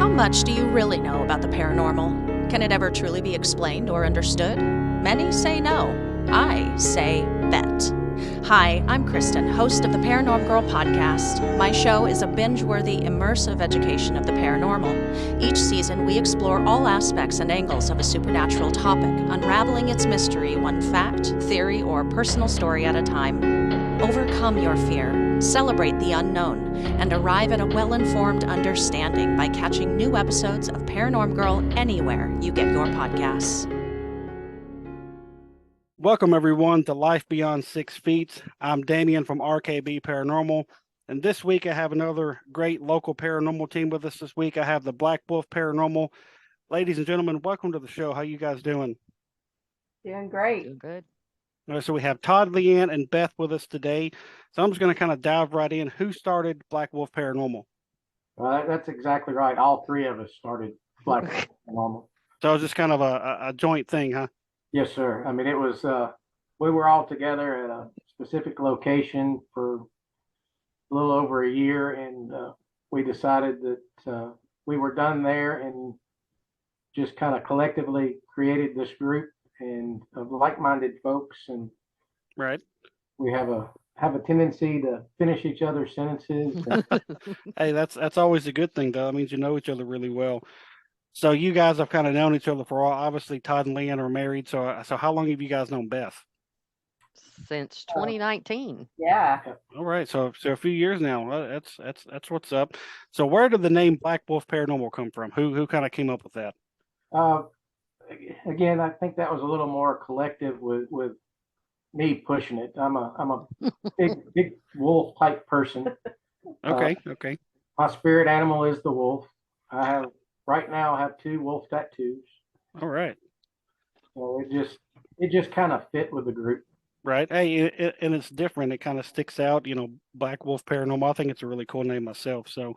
How much do you really know about the paranormal? Can it ever truly be explained or understood? Many say no. I say bet. Hi, I'm Kristen, host of the Paranorm Girl podcast. My show is a binge-worthy, immersive education of the paranormal. Each season, we explore all aspects and angles of a supernatural topic, unraveling its mystery one fact, theory, or personal story at a time. Overcome your fear, celebrate the unknown, and arrive at a well-informed understanding by catching new episodes of Paranorm Girl anywhere you get your podcasts. Welcome, everyone, to Life Beyond 6 Feet. I'm Damian from RKB Paranormal, and this week I have another great local paranormal team with us this week. I have the Black Wolf Paranormal. Ladies and gentlemen, welcome to the show. How you guys doing? Doing great. Doing good. All right, so we have Todd, Leanne, and Beth with us today. So I'm just going to kind of dive right in. Who started Black Wolf Paranormal? That's exactly right. All three of us started Black Wolf Paranormal. So it was just kind of a joint thing, huh? Yes, sir. I mean, it was, we were all together at a specific location for a little over a year, and we decided that we were done there and just kind of collectively created this group and of like-minded folks. And Right. we have a tendency to finish each other's sentences. Hey, that's always a good thing, though. That means you know each other really well. So you guys have kind of known each other for all. Obviously, Todd and Leanne are married. So how long have you guys known Beth? Since 2019. Yeah. All right, so a few years now. That's what's up. So where did the name Black Wolf Paranormal come from? Who kind of came up with that? Again, I think that was a little more collective with me pushing it. I'm a big wolf type person. Okay. My spirit animal is the wolf. Right now I have 2 wolf tattoos. All right. So it just kind of fit with the group. Right. Hey, and it's different. It kind of sticks out. Black Wolf Paranormal. I think it's a really cool name myself. So,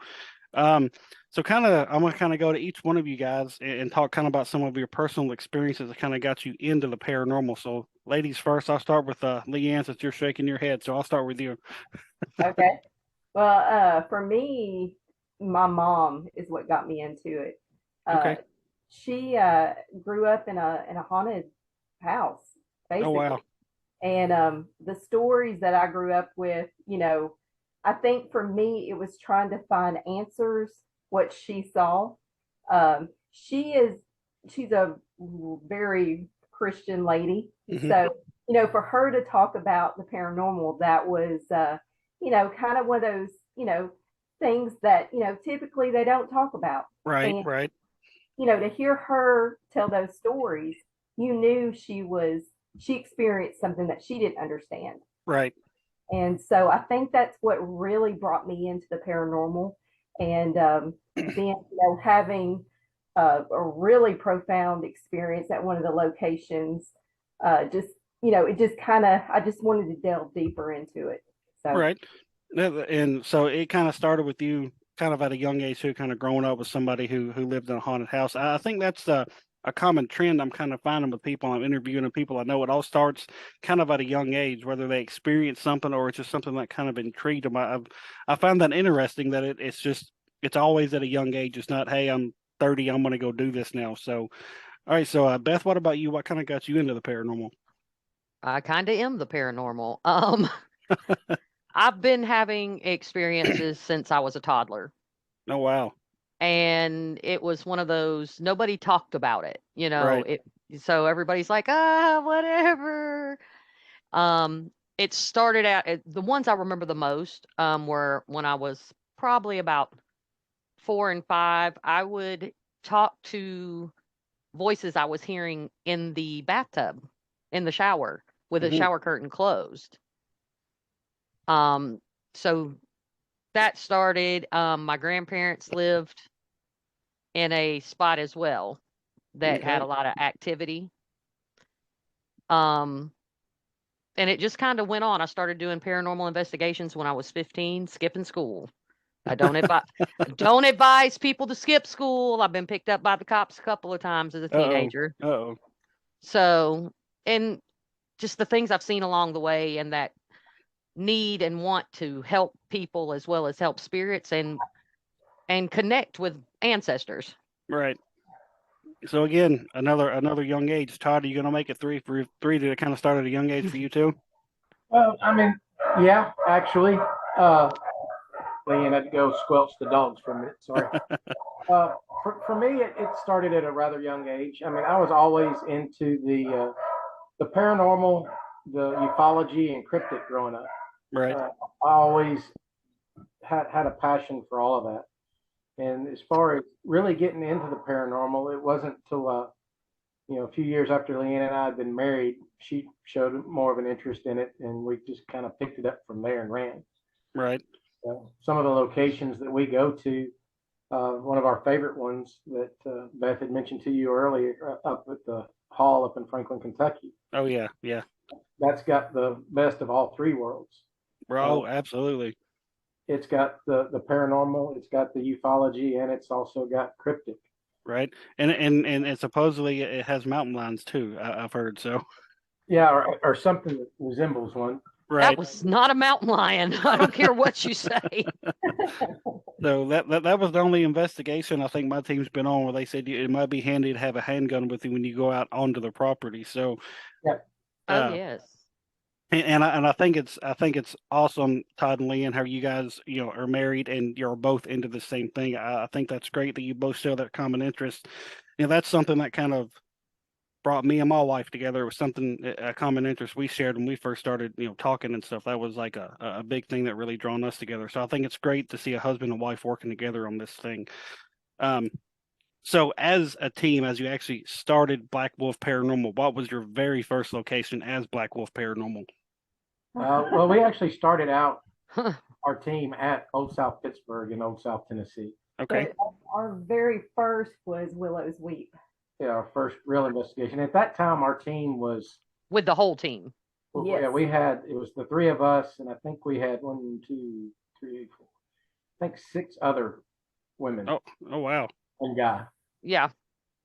I'm gonna kind of go to each one of you guys and talk kind of about some of your personal experiences that kind of got you into the paranormal. So, ladies first. I'll start with Leanne, since you're shaking your head. So I'll start with you. Okay. Well, for me, my mom is what got me into it. Okay. She grew up in a haunted house, basically. Oh, wow. And the stories that I grew up with, I think for me, it was trying to find answers, what she saw. She's a very Christian lady. Mhm. So, for her to talk about the paranormal, that was, kind of one of those, things that, typically they don't talk about. Right. And, Right. To hear her tell those stories, you knew she experienced something that she didn't understand. Right. And so I think that's what really brought me into the paranormal. And then, having a really profound experience at one of the locations, it just kind of, I just wanted to delve deeper into it. So. Right. And so it kind of started with you kind of at a young age, too, kind of growing up with somebody who lived in a haunted house. I think that's a common trend I'm kind of finding with people I'm interviewing and people I know. It all starts kind of at a young age, whether they experience something or it's just something that kind of intrigued them. I find that interesting that it's always at a young age. It's not, hey, I'm 30, I'm going to go do this now. So, all right. So, Beth, what about you? What kind of got you into the paranormal? I kind of am the paranormal. I've been having experiences since I was a toddler. Oh, wow. And it was one of those, nobody talked about it, Right. So everybody's like, whatever. It started out, the ones I remember the most were when I was probably about 4 and 5. I would talk to voices I was hearing in the bathtub, in the shower, with the Mhm. shower curtain closed. So that started, my grandparents lived in a spot as well that had a Okay. lot of activity. And it just kind of went on. I started doing paranormal investigations when I was 15, skipping school. I don't advise people to skip school. I've been picked up by the cops a couple of times as a teenager. Uh-oh. So, and just the things I've seen along the way and that need and want to help people as well as help spirits. And and connect with ancestors. Right. So again, another young age. Todd, are you gonna make it three to kind of start at a young age for you too? Well, I mean, yeah, actually, Leanne had to go squelch the dogs for a minute. Sorry. For me, it started at a rather young age. I mean, I was always into the paranormal, the ufology, and cryptic growing up. Right. I always had a passion for all of that. And as far as really getting into the paranormal, it wasn't till a few years after Leanne and I had been married, she showed more of an interest in it, and we just kind of picked it up from there and ran. Right. Some of the locations that we go to, one of our favorite ones that Beth had mentioned to you earlier, up at the hall up in Franklin, Kentucky. Oh yeah, yeah. That's got the best of all three worlds. Bro, absolutely. It's got the paranormal, it's got the ufology, and it's also got cryptic. Right. And supposedly it has mountain lions too. I've heard so. Yeah, or something that resembles one. Right. That was not a mountain lion. I don't care what you say. So that was the only investigation I think my team's been on where they said it might be handy to have a handgun with you when you go out onto the property. So, yeah. Oh yes. And I think it's awesome, Todd and Leanne, how you guys are married and you're both into the same thing. I think that's great that you both share that common interest. That's something that kind of brought me and my wife together. It was something a common interest we shared when we first started talking and stuff. That was like a big thing that really drawn us together. So I think it's great to see a husband and wife working together on this thing. So as a team, as you actually started Black Wolf Paranormal, what was your very first location as Black Wolf Paranormal? Well, we actually started out our team at Old South Pittsburgh in Old South Tennessee. Okay. So our very first was Willow's Weep. Yeah, our first real investigation. At that time, our team was with the whole team. Yes. Yeah, it was the three of us, and I think we had 1, 2, 3, 4, I think 6 other women. Oh wow. And guy. Yeah.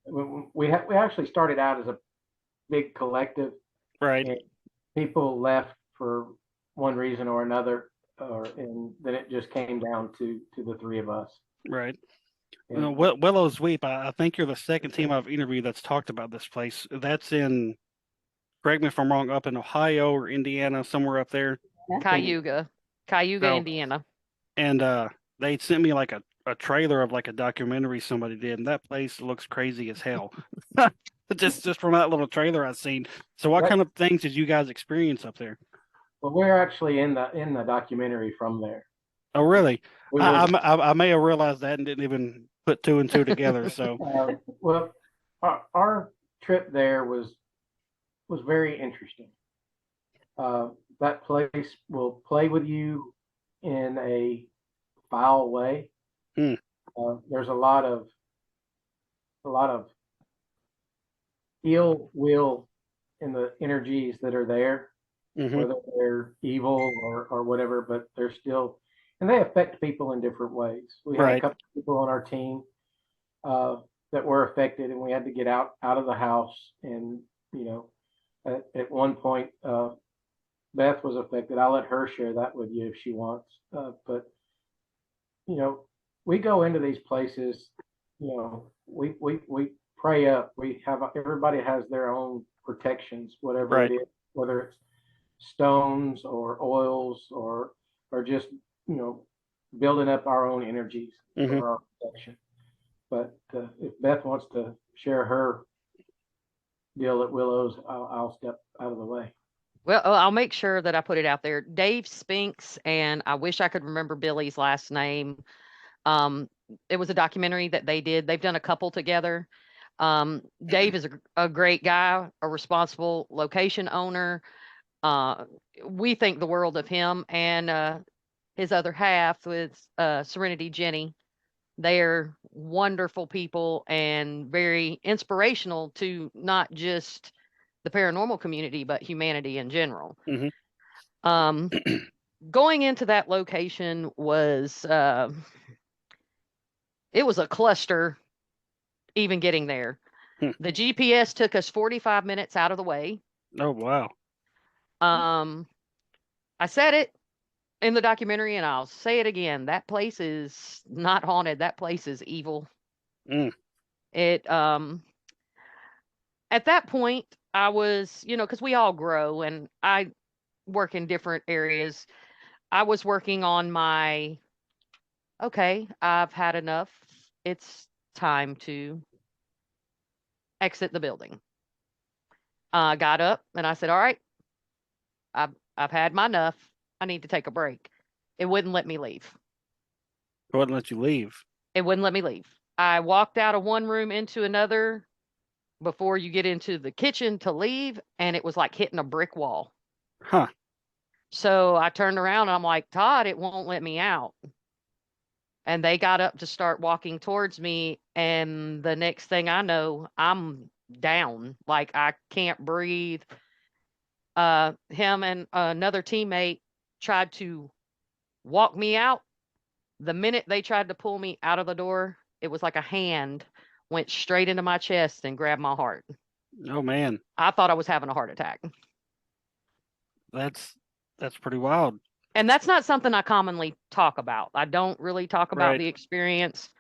We actually started out as a big collective. Right. And people left for one reason or another, and then it just came down to the three of us. Right. Willow's Weep, I think you're the second team I've interviewed that's talked about this place. That's in, correct me if I'm wrong, up in Ohio or Indiana, somewhere up there. Cayuga, Indiana. And they sent me like a trailer of like a documentary somebody did, and that place looks crazy as hell. just from that little trailer I've seen. So what kind of things did you guys experience up there? Well, we're actually in the documentary from there. Oh, really? I may have realized that and didn't even put 2 and 2 together. So, well, our trip there was very interesting. That place will play with you in a foul way. There's a lot of ill will in the energies that are there, whether they're evil or whatever, but they're still, and they affect people in different ways. We had a couple of people on our team that were affected, and we had to get out of the house. And at one point, Beth was affected. I'll let her share that with you if she wants. But we go into these places. We pray up. Everybody has their own protections, whatever it is, whether it's stones or oils or just building up our own energies for our protection. But if Beth wants to share her deal at Willow's, I'll step out of the way. Well, I'll make sure that I put it out there. Dave Spinks, and I wish I could remember Billy's last name. It was a documentary that they did. They've done a couple together. Dave is a great guy, a responsible location owner. We think the world of him, and his other half with Serenity Jenny. They're wonderful people and very inspirational to not just the paranormal community, but humanity in general. Going into that location was, it was a cluster even getting there. The GPS took us 45 minutes out of the way. Oh, wow. I said it. in the documentary, and I'll say it again, that place is not haunted. That place is evil. Mm. It at that point I was, because we all grow and I work in different areas. I was working on my, okay, I've had enough. It's time to exit the building. I got up and I said, all right, I've had my enough. I need to take a break. It wouldn't let me leave. It wouldn't let you leave. It wouldn't let me leave. I walked out of one room into another before you get into the kitchen to leave, and it was like hitting a brick wall. Huh. So I turned around and I'm like, Todd, it won't let me out. And they got up to start walking towards me. And the next thing I know, I'm down. Like I can't breathe. Him and another teammate tried to walk me out. The minute they tried to pull me out of the door, it was like a hand went straight into my chest and grabbed my heart. Oh man, I thought I was having a heart attack. that's pretty wild. And that's not something I commonly talk about. I don't really talk about Right. the experience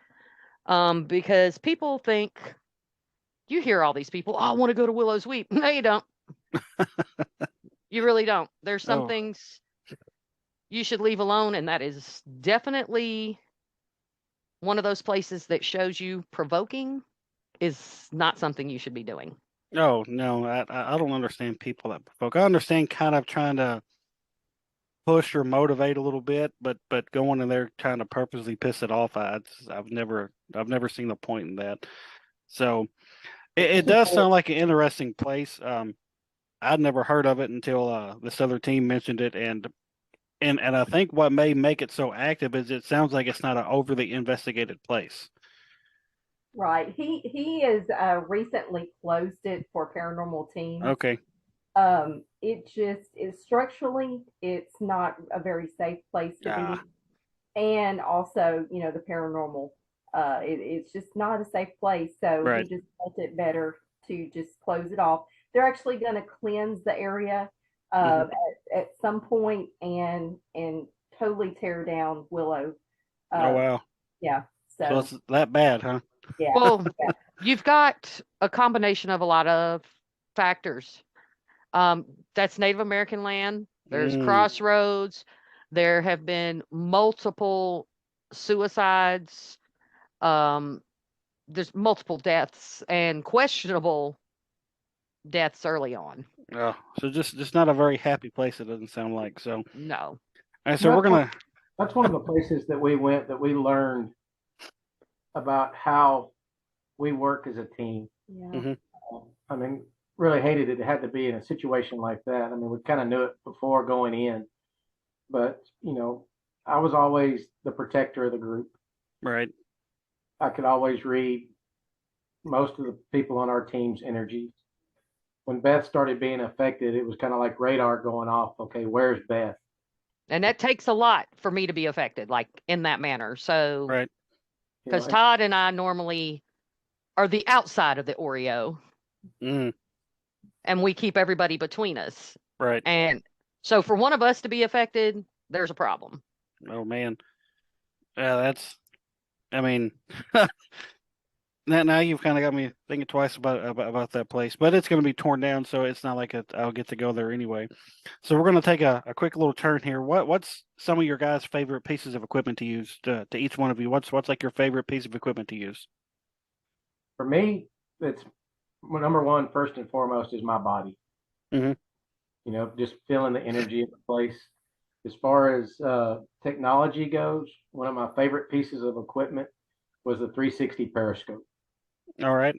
because people think, you hear all these people, oh, I want to go to Willow's Weep. No, you don't. You really don't. There's some Oh. things you should leave alone, and that is definitely one of those places that shows you provoking is not something you should be doing. Oh no, I don't understand people that provoke. I understand kind of trying to push or motivate a little bit, but going in there trying to purposely piss it off, I've never seen the point in that. So it does sound like an interesting place. I'd never heard of it until this other team mentioned it, and I think what may make it so active is it sounds like it's not an overly investigated place. Right. He has recently closed it for paranormal teams. Okay. It just is structurally, it's not a very safe place to Ah. be. And also, the paranormal, it's just not a safe place. So Right. he just felt it better to just close it off. They're actually going to cleanse the area at some point and totally tear down Willow. Oh wow. Yeah. So So it's that bad, huh? yeah. Well, you've got a combination of a lot of factors. That's Native American land. There's crossroads. There have been multiple suicides. There's multiple deaths and questionable deaths early on. Oh, so just not a very happy place. It doesn't sound like. So, No. all right, so we're gonna. That's one of the places that we went that we learned about how we work as a team. Yeah. I mean, really hated it had to be in a situation like that. I mean, we kind of knew it before going in, but I was always the protector of the group. Right. I could always read most of the people on our team's energy. When Beth started being affected, it was kind of like radar going off. Okay, where's Beth? And that takes a lot for me to be affected, like in that manner. So, Right. because Todd and I normally are the outside of the Oreo, and we keep everybody between us. Right. And so, for one of us to be affected, there's a problem. Oh man. Yeah, I mean, now you've kind of got me thinking twice about that place, but it's going to be torn down, so it's not like I'll get to go there anyway. So we're going to take a quick little turn here. What's some of your guys' favorite pieces of equipment to use to each one of you? What's like your favorite piece of equipment to use? For me, it's number one, first and foremost, is my body. Just feeling the energy of the place. As far as technology goes, one of my favorite pieces of equipment was the 360 periscope. All right.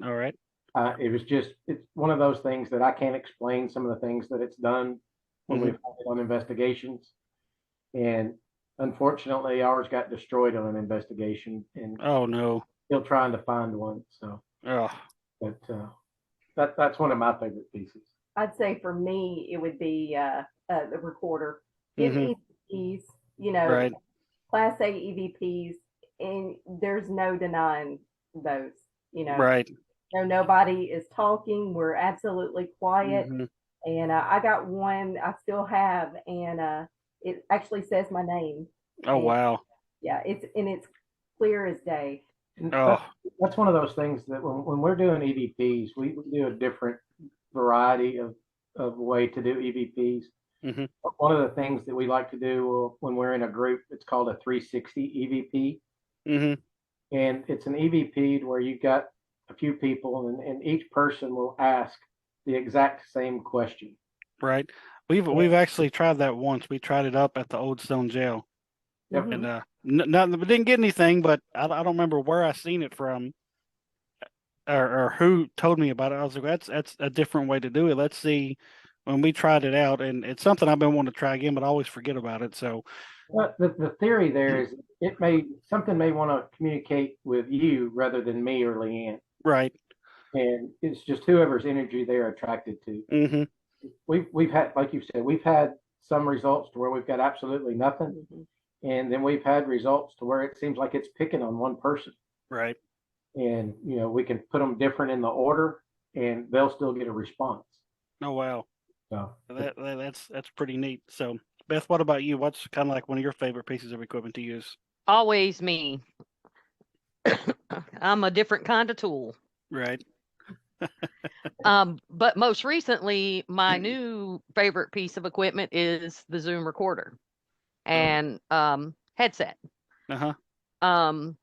It's one of those things that I can't explain some of the things that it's done when we've had it on investigations. And unfortunately, ours got destroyed on an investigation. And oh no, still trying to find one. So, but that's one of my favorite pieces. I'd say for me, it would be the recorder. Getting EVPs, right. Class A EVPs, and there's no denying those. Right. Nobody is talking. We're absolutely quiet. And I got one I still have, and it actually says my name. Oh, And, wow. yeah, it's clear as day. And Oh, that's one of those things that when we're doing EVPs, we do a different variety of way to do EVPs. hmm One of the things that we like to do when we're in a group, it's called a 360 EVP. hmm And it's an EVP where you've got a few people, and each person will ask the exact same question. right. We've actually tried that once. We tried it up at the Old Stone Jail, Yep. Mhm. and nothing, we didn't get anything. But I don't remember where I seen it from, or who told me about it. I was like, that's a different way to do it. Let's see. When we tried it out, and it's something I've been wanting to try again, but I always forget about it. So, Well, the theory there is something may want to communicate with you rather than me or Leanne. right. And it's just whoever's energy they're attracted to. hmm We've had, like you said, we've had some results to where we've got absolutely nothing, and then we've had results to where it seems like it's picking on one person. Right. And we can put them different in the order, and they'll still get a response. Oh, wow. So That's pretty neat. So, Beth, what about you? What's kind of like one of your favorite pieces of equipment to use? Always me. I'm a different kind of tool. Right. But most recently, my new favorite piece of equipment is the Zoom recorder and headset. Uh-huh. Um,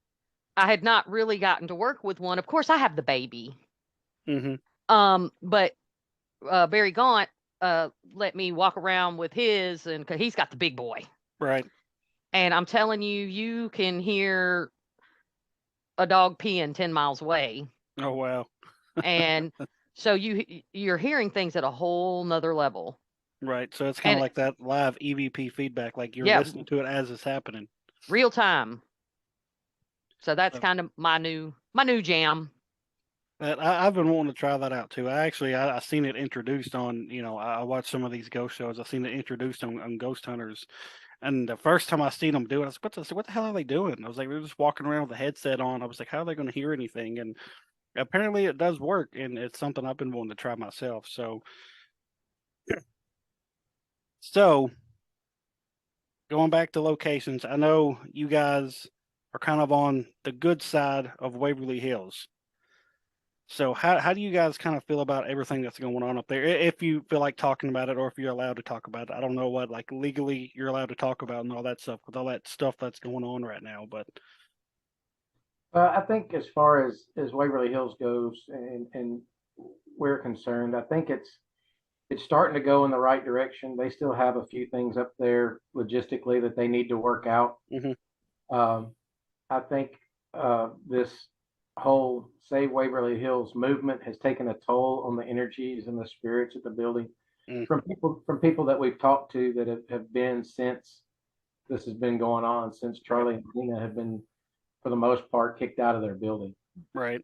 I had not really gotten to work with one. Of course, I have the baby. hmm But Barry Gaunt let me walk around with his, and 'cause he's got the big boy. Right. And I'm telling you, you can hear a dog peeing 10 miles away. Oh, wow. And so you're hearing things at a whole nother level. Right. So it's kind of And like that live EVP feedback, like you're yeah, listening to it as it's happening. real time. So that's So kind of my new jam. I've been wanting to try that out too. I seen it introduced on, I watched some of these ghost shows. I seen it introduced on Ghost Hunters. And the first time I seen them do it, I was like, what the hell are they doing? I was like, they're just walking around with a headset on. I was like, how are they going to hear anything? And apparently it does work, and it's something I've been wanting to try myself. So going back to locations, I know you guys are kind of on the good side of Waverly Hills. So how do you guys kind of feel about everything that's going on up there? If you feel like talking about it, or if you're allowed to talk about it, I don't know what like legally you're allowed to talk about and all that stuff with all that stuff that's going on right now. But I think as far as Waverly Hills goes, and we're concerned, I think it's starting to go in the right direction. They still have a few things up there logistically that they need to work out. Mhm. I think this whole Save Waverly Hills movement has taken a toll on the energies and the spirits of the building. Mm. From people that we've talked to that have been since this has been going on, since Charlie and Tina have been, for the most part, kicked out of their building. Right.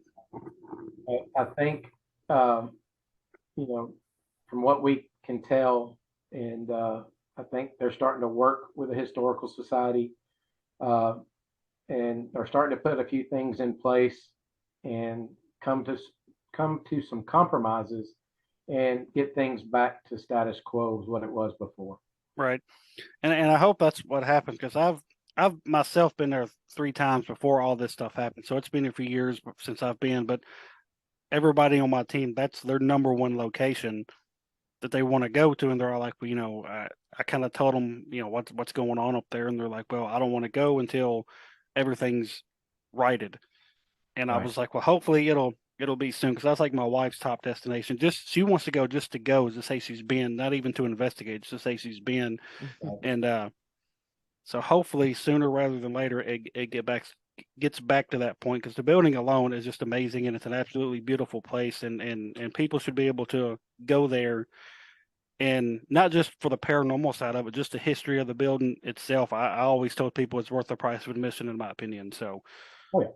I think, um, from what we can tell, and I think they're starting to work with the Historical Society, uh, and are starting to put a few things in place and come to some compromises and get things back to status quo as what it was before. Right. And I hope that's what happens, because I've myself been there 3 times before all this stuff happened. So it's been a few years since I've been, but everybody on my team, that's their number one location that they want to go to, and they're all like, well, I kind of told them, what's going on up there, and they're like, well, I don't want to go until everything's righted. And I Right. was like, well, hopefully it'll be soon, because that's like my wife's top destination. Just she wants to go just to go, to say she's been, not even to investigate, just to say she's been. And so hopefully sooner rather than later it gets back to that point, because the building alone is just amazing, and it's an absolutely beautiful place, and people should be able to go there, and not just for the paranormal side of it, just the history of the building itself. I always told people it's worth the price of admission, in my opinion. So, Oh, yeah.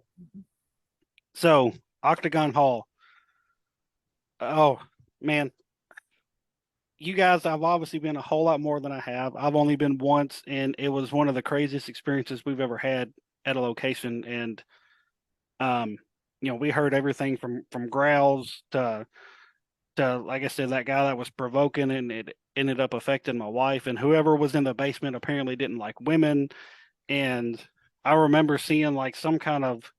so Octagon Hall. Oh man, you guys, I've obviously been a whole lot more than I have. I've only been once, and it was one of the craziest experiences we've ever had at a location. And um, we heard everything from growls to like I said, that guy that was provoking, and ended up affecting my wife, and whoever was in the basement apparently didn't like women. And I remember seeing like some kind of,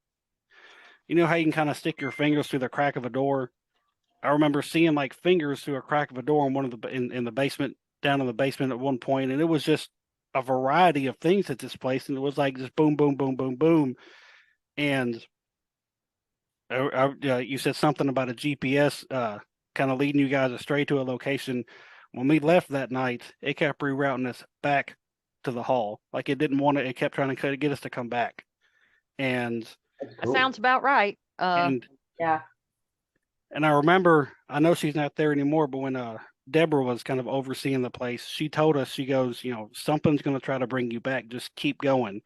you know how you can kind of stick your fingers through the crack of a door. I remember seeing like fingers through a crack of a door in one of the in the basement, down in the basement at one point, and it was just a variety of things at this place, and it was like just boom, boom, boom, boom, boom. And you said something about a GPS kind of leading you guys astray to a location. When we left that night, it kept rerouting us back to the hall. Like it didn't want to. It kept trying to get us to come back. And That's That cool. sounds about right. and Yeah. and I remember, I know she's not there anymore, but when Deborah was kind of overseeing the place, she told us, she goes, you know, something's going to try to bring you back. Just keep going.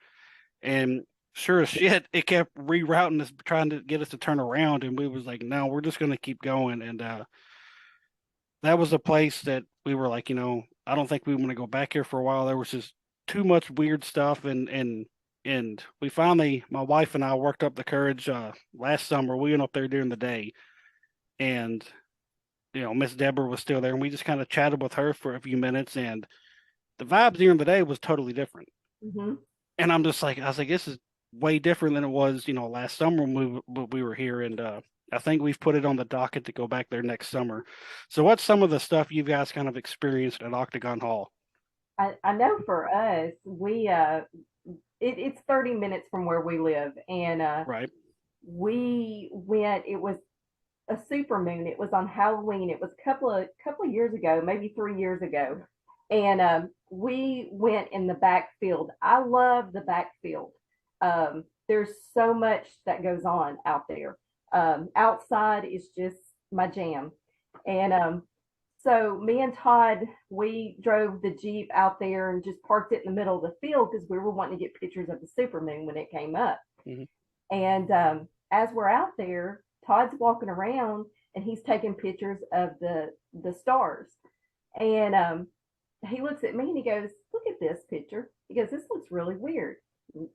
And sure as shit, it kept rerouting us, trying to get us to turn around, and we was like, no, we're just going to keep going. And that was a place that we were like, you know, I don't think we want to go back here for a while. There was just too much weird stuff, and we finally, my wife and I worked up the courage last summer. We went up there during the day, and you know, Miss Deborah was still there, and we just kind of chatted with her for a few minutes, and the vibes during the day was totally different. Hmm. And I'm just like, I was like, this is way different than it was, you know, last summer when we were here, and I think we've put it on the docket to go back there next summer. So, what's some of the stuff you guys kind of experienced at Octagon Hall? I know for us, it's 30 minutes from where we live, and Right. we went. It was a super moon. It was on Halloween. It was a couple of years ago, maybe 3 years ago, and we went in the backfield. I love the backfield. There's so much that goes on out there. Outside is just my jam, and so me and Todd, we drove the Jeep out there and just parked it in the middle of the field because we were wanting to get pictures of the supermoon when it came up. Hmm. And as we're out there, Todd's walking around and he's taking pictures of the stars. And he looks at me and he goes, "Look at this picture." He goes, "This looks really weird." And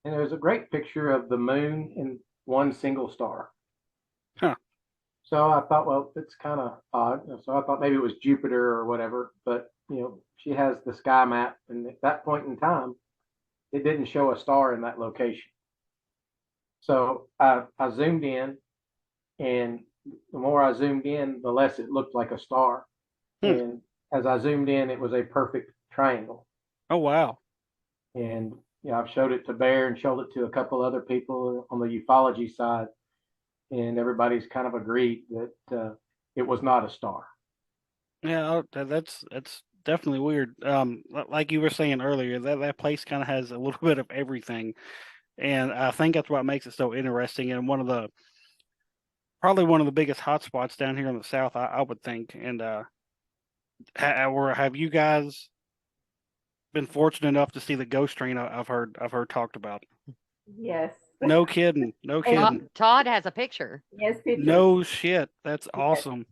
there's a great picture of the moon and one single star. Huh. So I thought, well, it's kind of odd. So I thought maybe it was Jupiter or whatever. But she has the sky map, and at that point in time, it didn't show a star in that location. So I zoomed in, and the more I zoomed in, the less it looked like a star. Hmm. And as I zoomed in, it was a perfect triangle. Oh, wow. And I've showed it to Bear and showed it to a couple other people on the ufology side, and everybody's kind of agreed that it was not a star. Yeah, that's definitely weird. Like you were saying earlier, that place kind of has a little bit of everything, and I think that's what makes it so interesting. And probably one of the biggest hotspots down here in the South, I would think. And have you guys been fortunate enough to see the ghost train? I've heard talked about. Yes. No kidding, no And- kidding, Todd has a picture. Yes, pictures. no shit. That's awesome.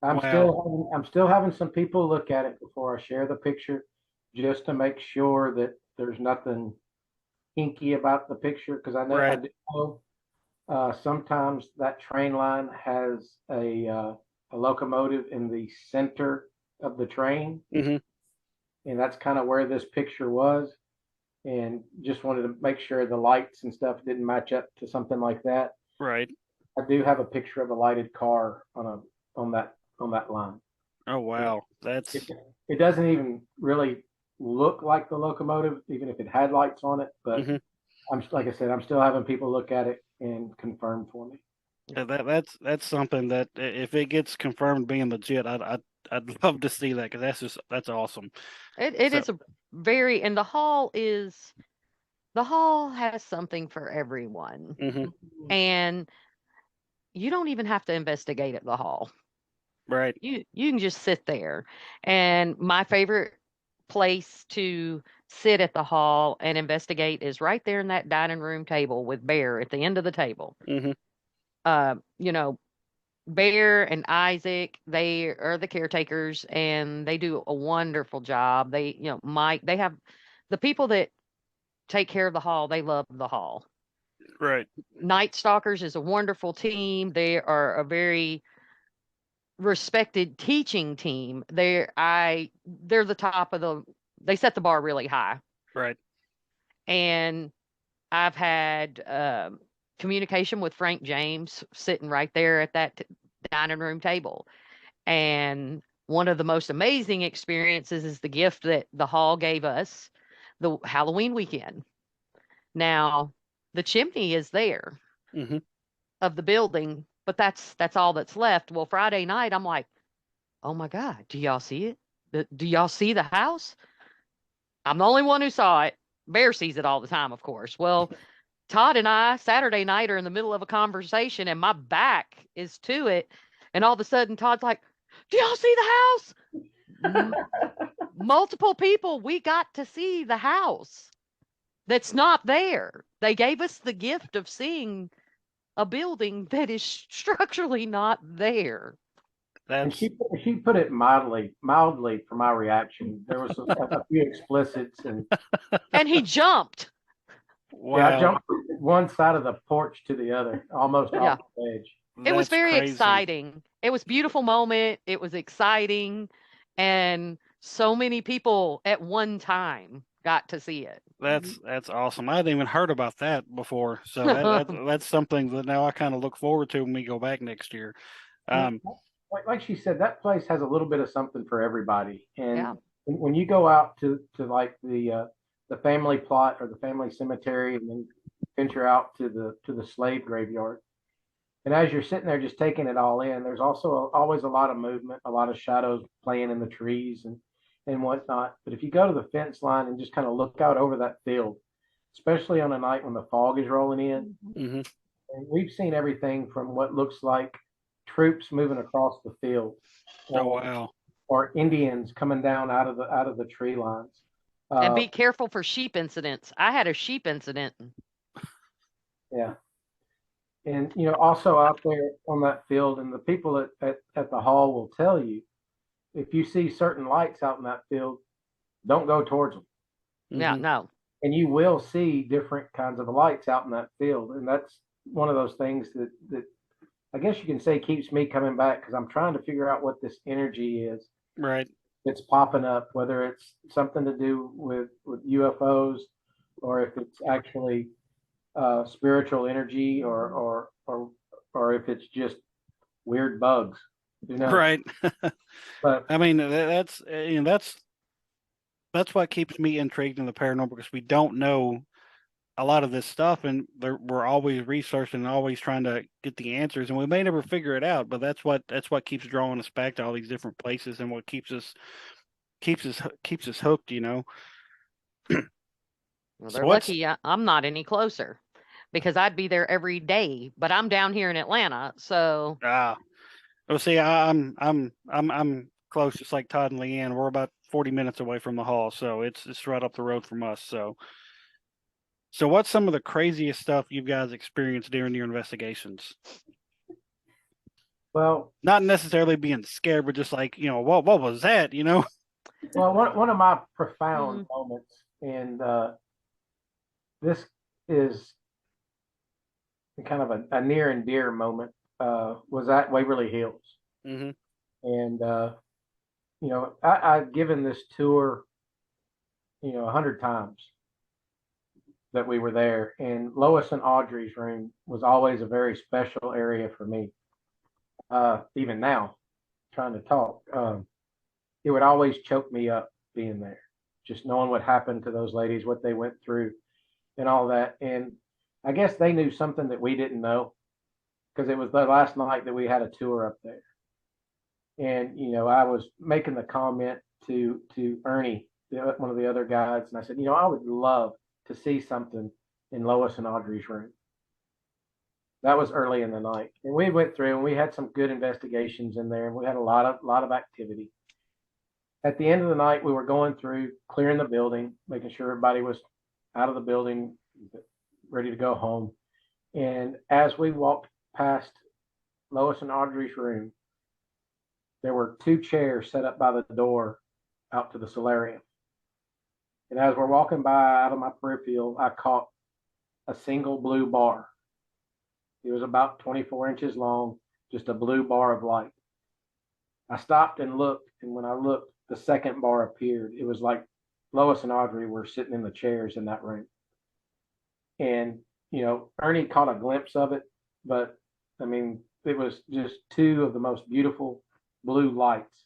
I'm still having some people look at it before I share the picture, just to make sure that there's nothing hinky about the picture, because I Right. do know sometimes that train line has a locomotive in the center of the train, Hmm. and that's kind of where this picture was. And just wanted to make sure the lights and stuff didn't match up to something like that. Right. I do have a picture of a lighted car on that line. Oh wow, that's It doesn't even really look like the locomotive, even if it had lights on it. But Mhm. like I said, I'm still having people look at it and confirm for me. that's something that if it gets confirmed being legit, I'd love to see that, because that's awesome. It So- is a very, and the hall has something for everyone. Mhm. And you don't even have to investigate at the hall. Right. You can just sit there. And my favorite place to sit at the hall and investigate is right there in that dining room table with Bear at the end of the table. Hmm. You know, Bear and Isaac, they are the caretakers and they do a wonderful job. Mike, they have the people that take care of the hall, they love the hall. Right. Night Stalkers is a wonderful team. They are a very respected teaching team. They're the top of they set the bar really high. Right. And I've had communication with Frank James sitting right there at that dining room table. And one of the most amazing experiences is the gift that the hall gave us the Halloween weekend. Now, the chimney is there Mm-hmm. of the building, but that's all that's left. Well, Friday night, I'm like, oh my God, do y'all see it? Do y'all see the house? I'm the only one who saw it. Bear sees it all the time, of course. Well, Todd and I, Saturday night, are in the middle of a conversation and my back is to it. And all of a sudden, Todd's like, do y'all see the house? Multiple people, we got to see the house that's not there. They gave us the gift of seeing a building that is structurally not there. And That's she put it mildly for my reaction. There was a few explicits, and And he jumped. wow. yeah, I jumped one side of the porch to the other, almost Yeah. off the edge. It was That's very crazy. exciting. It was a beautiful moment. It was exciting. And so many people at one time got to see it. That's awesome. I hadn't even heard about that before, so that's something that now I kind of look forward to when we go back next year. Like she said, that place has a little bit of something for everybody. And Yeah. when you go out to like the family plot or the family cemetery, and then venture out to the slave graveyard, and as you're sitting there just taking it all in, there's also always a lot of movement, a lot of shadows playing in the trees and whatnot. But if you go to the fence line and just kind of look out over that field, especially on a night when the fog is rolling in, Mm-hmm. and we've seen everything from what looks like troops moving across the field, Oh wow. or Indians coming down out of the tree lines. And be careful for sheep incidents. I had a sheep incident. Yeah. And also out there on that field, and the people at the hall will tell you, if you see certain lights out in that field, don't go towards them. Yeah, Mm-hmm. no. And you will see different kinds of lights out in that field. And that's one of those things that I guess you can say keeps me coming back, because I'm trying to figure out what this energy is Right. that's popping up, whether it's something to do with UFOs, or if it's actually spiritual energy, or if it's just weird bugs. You know. Right. But I mean, that's what keeps me intrigued in the paranormal, because we don't know a lot of this stuff, and we're always researching and always trying to get the answers, and we may never figure it out. But that's what keeps drawing us back to all these different places, and what keeps us hooked. Well, So they're lucky I'm not any closer, because I'd be there every day. But I'm down here in Atlanta, so oh, see, I'm close, just like Todd and Leanne. We're about 40 minutes away from the hall, so it's right up the road from us. So what's some of the craziest stuff you guys experienced during your investigations? well, Not necessarily being scared, but just like, what was that? well, one of my profound moments, and this is kind of a near and dear moment, was at Waverly Hills. Mm-hmm. And I've given this tour 100 times that we were there, and Lois and Audrey's room was always a very special area for me. Even now, trying to talk, it would always choke me up being there, just knowing what happened to those ladies, what they went through, and all that. And I guess they knew something that we didn't know, because it was the last night that we had a tour up there. And I was making the comment to Ernie, one of the other guides, and I said, I would love to see something in Lois and Audrey's room. That was early in the night, and we went through and we had some good investigations in there, and we had a lot of activity. At the end of the night, we were going through clearing the building, making sure everybody was out of the building, ready to go home. And as we walked past Lois and Audrey's room, there were 2 chairs set up by the door out to the solarium. And as we're walking by out of my peripheral, I caught a single blue bar. It was about 24 inches long, just a blue bar of light. I stopped and looked, and when I looked, the second bar appeared. It was like Lois and Audrey were sitting in the chairs in that room. And, Ernie caught a glimpse of it, but I mean, it was just two of the most beautiful blue lights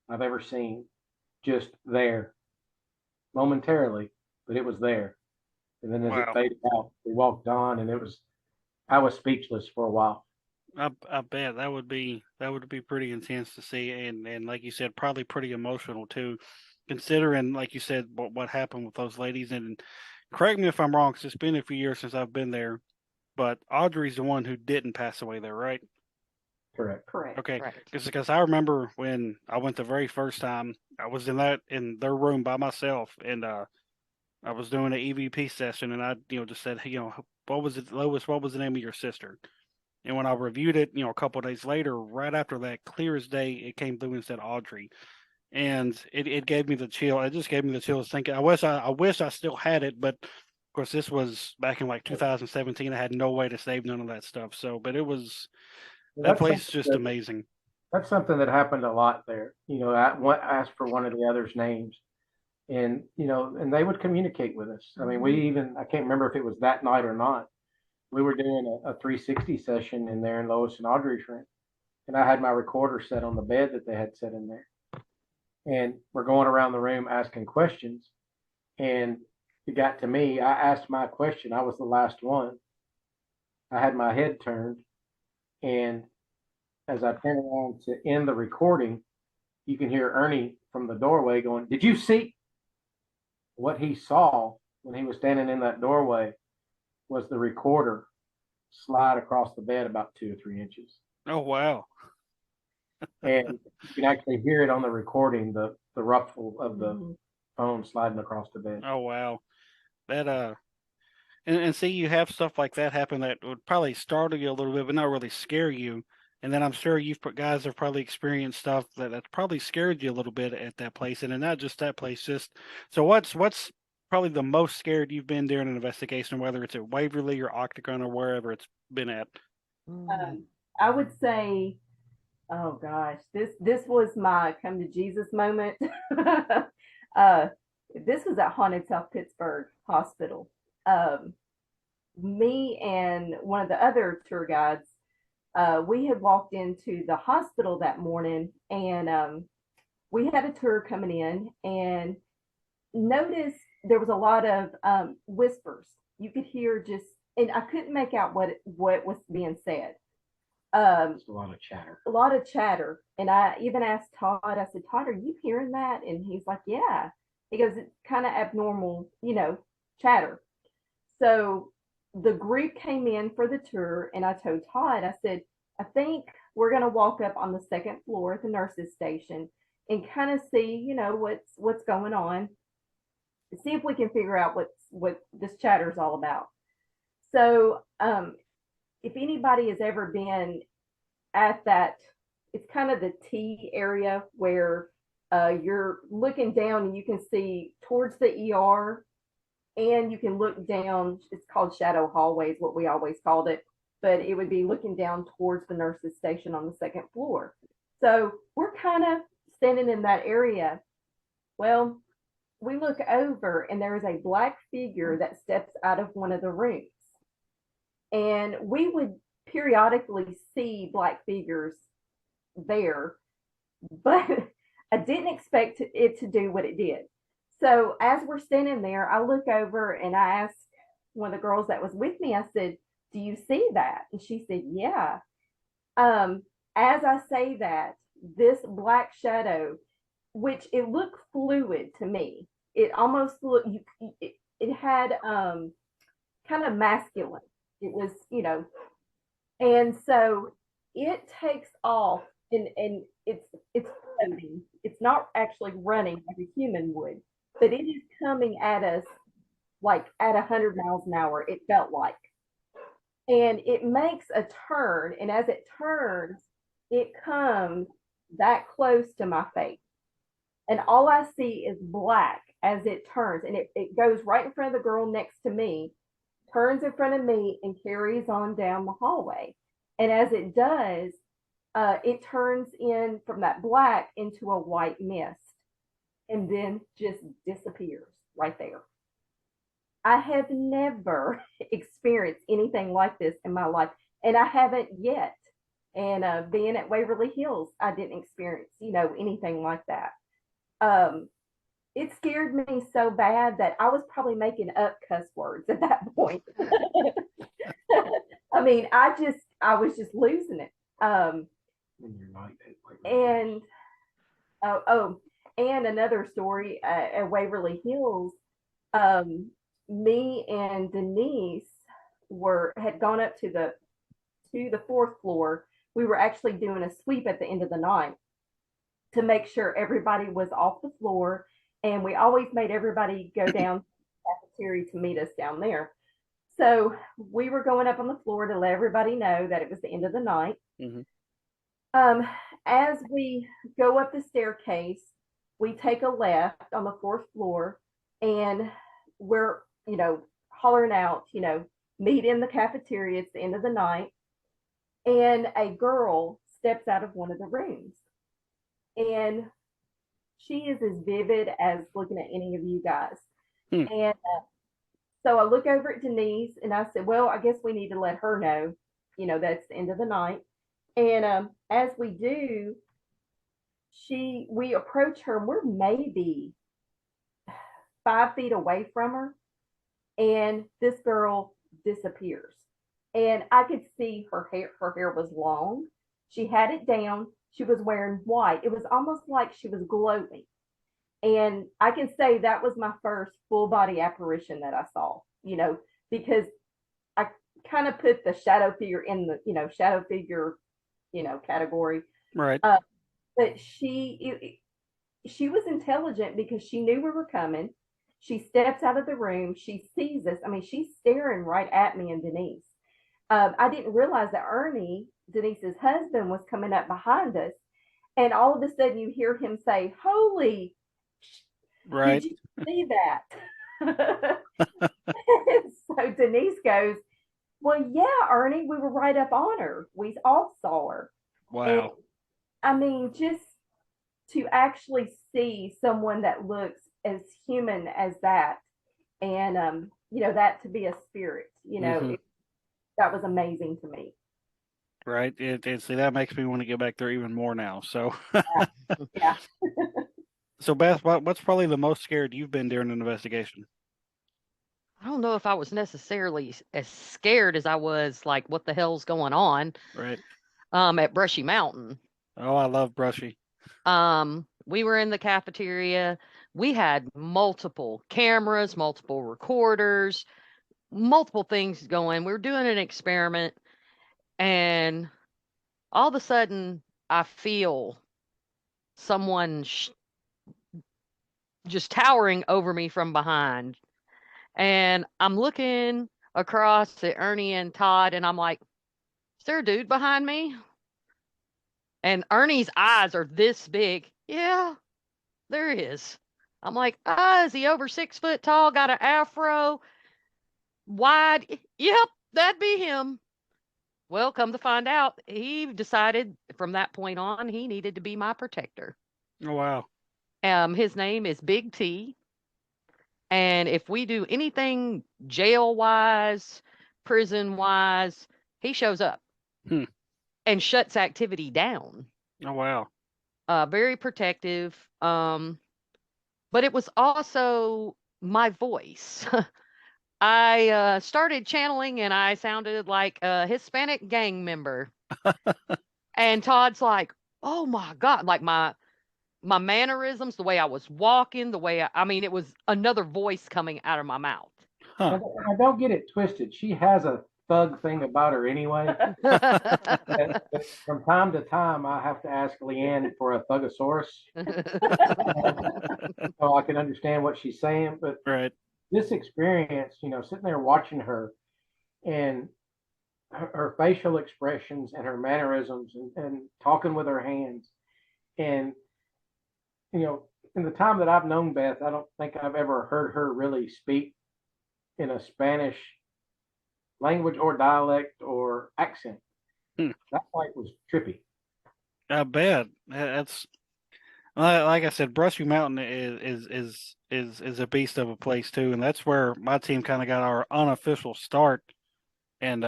I've ever seen, just there momentarily, but it was there. And then as it Wow. faded out, we walked on, and I was speechless for a while. I bet that would be pretty intense to see, and like you said, probably pretty emotional too, considering like you said what happened with those ladies. And correct me if I'm wrong, 'cause it's been a few years since I've been there, but Audrey's the one who didn't pass away there, right? Correct. Correct. Okay, Correct. because I remember when I went the very first time, I was in their room by myself, and I was doing an EVP session, and I just said, hey, what was it, Lois? What was the name of your sister? And when I reviewed it, a couple of days later, right after that, clear as day, it came through and said Audrey, and it gave me the chill. It just gave me the chills thinking. I wish I still had it, but of course this was back in like 2017. I had no way to save none of that stuff. So, but it was that That's place is something just that, amazing. that's something that happened a lot there. I asked for one of the others' names, and and they would communicate with us. I mean, I can't remember if it was that night or not. We were doing a 360 session in there in Lois and Audrey's room, and I had my recorder set on the bed that they had set in there, and we're going around the room asking questions, and it got to me. I asked my question. I was the last one. I had my head turned, and as I turn around to end the recording, you can hear Ernie from the doorway going, "Did you see?" What he saw when he was standing in that doorway was the recorder slide across the bed about 2 or 3 inches. Oh wow! And you can actually hear it on the recording, the ruffle of the Mhm. phone sliding across the bed. Oh wow! That and see, you have stuff like that happen that would probably startle you a little bit, but not really scare you. And then I'm sure guys have probably experienced stuff that probably scared you a little bit at that place, and then not just that place. Just so, what's probably the most scared you've been during an investigation, whether it's at Waverly or Octagon or wherever it's been at? Mm. I would say, oh gosh, this was my come to Jesus moment. uh, this was at Haunted South Pittsburgh Hospital. Um, Me and one of the other tour guides, we had walked into the hospital that morning, and we had a tour coming in, and noticed there was a lot of whispers. You could hear just, and I couldn't make out what was being said. It's a lot of chatter. A lot of chatter. And I even asked Todd, I said, Todd, are you hearing that? And he's like, yeah. He goes, it's kind of abnormal, chatter. So the group came in for the tour, and I told Todd, I said, I think we're going to walk up on the second floor at the nurses station and kind of see, what's going on, see if we can figure out what this chatter is all about. So if anybody has ever been at that, it's kind of the T area where you're looking down and you can see towards the ER, and you can look down. It's called shadow hallways, what we always called it, but it would be looking down towards the nurses station on the second floor. So we're kind of standing in that area. Well, we look over, and there is a black figure that steps out of one of the rooms. And we would periodically see black figures there, but I didn't expect it to do what it did. So as we're standing there, I look over and I asked one of the girls that was with me, I said, do you see that? And she said, yeah. As I say that, this black shadow, which it looked fluid to me, it almost looked, it had kind of masculine. It was, and so it takes off, and it's floating. It's not actually running like a human would, but it is coming at us like at 100 miles an hour, it felt like. And it makes a turn, and as it turns, it comes that close to my face. And all I see is black as it turns, and it goes right in front of the girl next to me, turns in front of me, and carries on down the hallway. And as it does, it turns in from that black into a white mist and then just disappears right there. I have never experienced anything like this in my life, and I haven't yet. And being at Waverly Hills, I didn't experience, anything like that. Um, it scared me so bad that I was probably making up cuss words at that point. I mean, I was just losing it. And oh, and another story at Waverly Hills. Um, Me and Denise had gone up to the fourth floor. We were actually doing a sweep at the end of the night to make sure everybody was off the floor, and we always made everybody go down to the cafeteria to meet us down there. So we were going up on the floor to let everybody know that it was the end of the night. Mm-hmm. As we go up the staircase, we take a left on the fourth floor, and we're, hollering out, meet in the cafeteria. It's the end of the night. And a girl steps out of one of the rooms. And she is as vivid as looking at any of you guys. And so I look over at Denise and I said, well, I guess we need to let her know, that's the end of the night. And as we do, we approach her, and we're maybe 5 feet away from her, and this girl disappears. And I could see her hair was long. She had it down. She was wearing white. It was almost like she was glowing. And I can say that was my first full body apparition that I saw, because I kind of put the shadow figure in the, shadow figure, category. Right. But she was intelligent because she knew we were coming. She steps out of the room. She sees us. I mean, she's staring right at me and Denise. I didn't realize that Ernie, Denise's husband, was coming up behind us. And all of a sudden you hear him say, holy, right. Did you see that? So Denise goes, well, yeah, Ernie, we were right up on her. We all saw her. Wow. And, I mean, just to actually see someone that looks as human as that, and that to be a spirit, that was amazing to me. Right. See, that makes me want to get back there even more now. So, yeah. So Beth, what's probably the most scared you've been during an investigation? I don't know if I was necessarily as scared as I was like, what the hell's going on? Right. At Brushy Mountain. Oh, I love Brushy. We were in the cafeteria. We had multiple cameras, multiple recorders, multiple things going. We were doing an experiment, and all of a sudden I feel someone just towering over me from behind. And I'm looking across at Ernie and Todd, and I'm like, is there a dude behind me? And Ernie's eyes are this big. Yeah, there is. I'm like, is he over 6 foot tall, got an afro, wide? Yep, that'd be him. Well, come to find out, he decided from that point on he needed to be my protector. Oh, wow. His name is Big T. And if we do anything jail wise, prison wise, he shows up and shuts activity down. Oh, wow. Very protective. But it was also my voice. I started channeling and I sounded like a Hispanic gang member. And Todd's like, oh my God, like my mannerisms, the way I was walking, the way I mean, it was another voice coming out of my mouth. Huh. I don't get it twisted. She has a thug thing about her anyway. From time to time, I have to ask Leanne for a thugosaurus so I can understand what she's saying. But right. This experience, sitting there watching her and her facial expressions and her mannerisms and talking with her hands. And, in the time that I've known Beth, I don't think I've ever heard her really speak in a Spanish language or dialect or accent. That fight was trippy. I bet that's like I said, Brushy Mountain is a beast of a place too, and that's where my team kind of got our unofficial start. And